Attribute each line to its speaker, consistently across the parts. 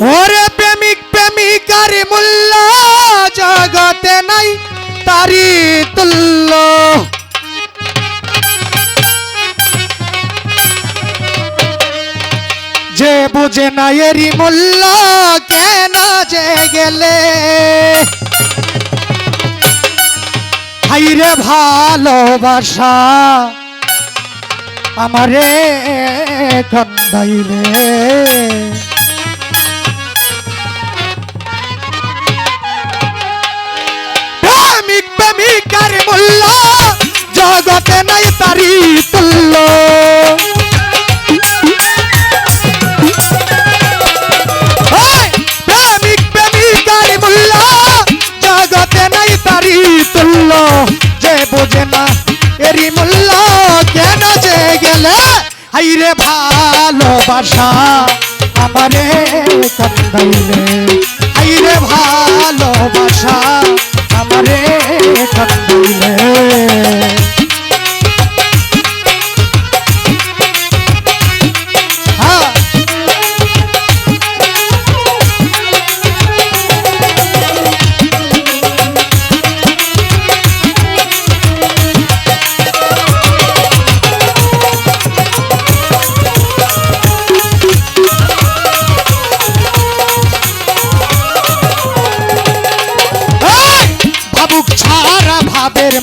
Speaker 1: ওরে প্রেমিক প্রেমিকার মূল্য জগতে নাই তারি তুল্য। যে বুঝে না এরই মূল্য কেন যে গেলে হাইরে ভালোবাসা আমারে কান্দাইলে। প্রেমিক প্রেমিকার মূল্য জগতে নাই তারি তুল্য। প্রেমিক প্রেমিকার মূল্য জগতে নাই তারি তুল্য। যে বোঝে না এরই মূল্য কেন যে গেলে হাইরে ভালোবাসা আমারে কান্দাইলে। হাইরে ভালোবাসা আমারে কান্দাইলে।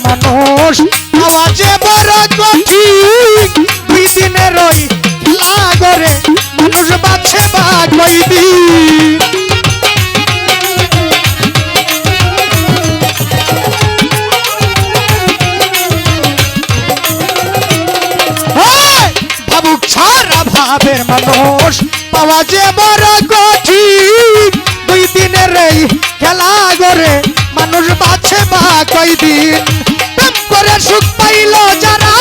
Speaker 1: মানুষ আওয়াজে বড় কঠিন। দুই দিনের ওই লাগরে মানুষ বাছে বা কই দিন। ভাবুক ছাড়া ভাবের মানুষ পাওয়া যে বড় কঠিন। দুই দিনের এই খেলা করে মানুষ বাছে বা কয়দিন। প্রেম করে সুখ পাইল যারা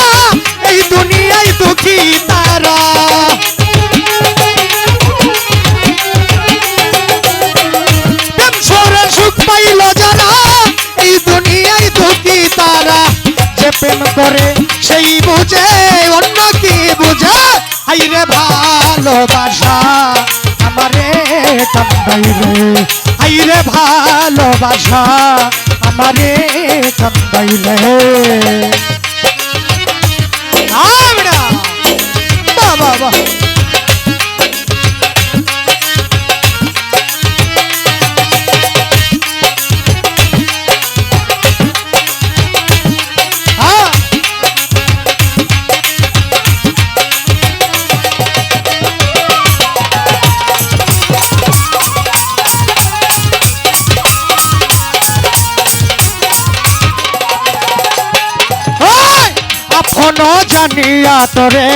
Speaker 1: এই দুনিয়ায় দুঃখী তারা। প্রেম করে সুখ পাইল যারা এই দুনিয়ায় দুঃখী তারা। যে প্রেম করে সেই বুঝে অন্য কি বুঝে। হাইরে ভালোবাসা আমারে কান্দাইলে। হাইরে ভালোবাসা আমারে কান্দাইলে। বাবা বাবা জানিয়া তোরে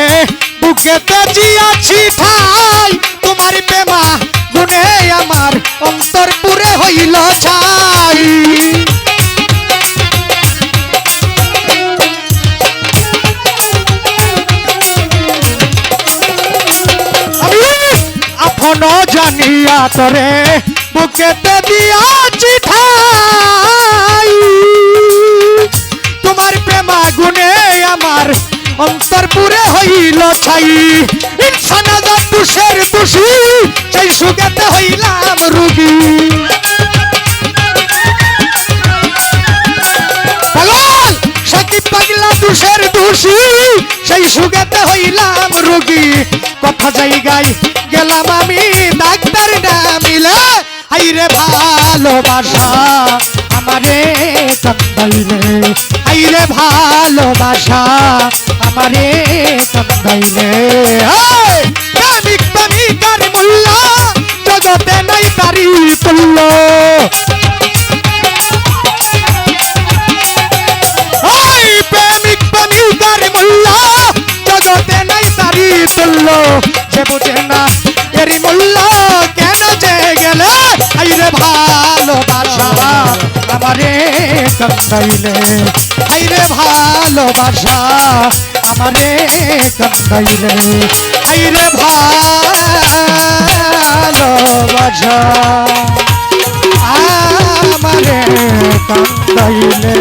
Speaker 1: বুকেতে জিয়াছি ঠাই। তোমার প্রেমা গুনে আমার অন্তর পুরে হইল ছাই। আমি আপন জানিয়া তোরে বুকেতে দিয়াছি ঠাই। তোমার প্রেমা গুনে আমার অন্তর পুরে হইল ছাই। ইনসান আজাদ দুষের দোষী সেই সুখেতে হইলাম রুগী। পাগল সাকিব পাগলা দুষের দোষী সেই সুখেতে হইলাম রুগী। কথা জায়গায় গেলাম আমি ডাক্তার না মিলে। হাইরে ভালোবাসা আমারে কান্দাইলে। হাইরে ভালোবাসা আমারে কান্দাইলে। প্রেমিক প্রেমিকার মূল্য জগতে নাই তারি তুল্য। প্রেমিক প্রেমিকার মূল্য জগতে নাই তারি তুল্য। যে বুঝে না এরই মূল্য কেন যে গেলে। হাইরে ভালোবাসা আমারে কান্দাইলে। হাইরে ভালোবাসা আমারে কান্দাইলে। হাইরে ভালোবাসা আমারে কান্দাইলে।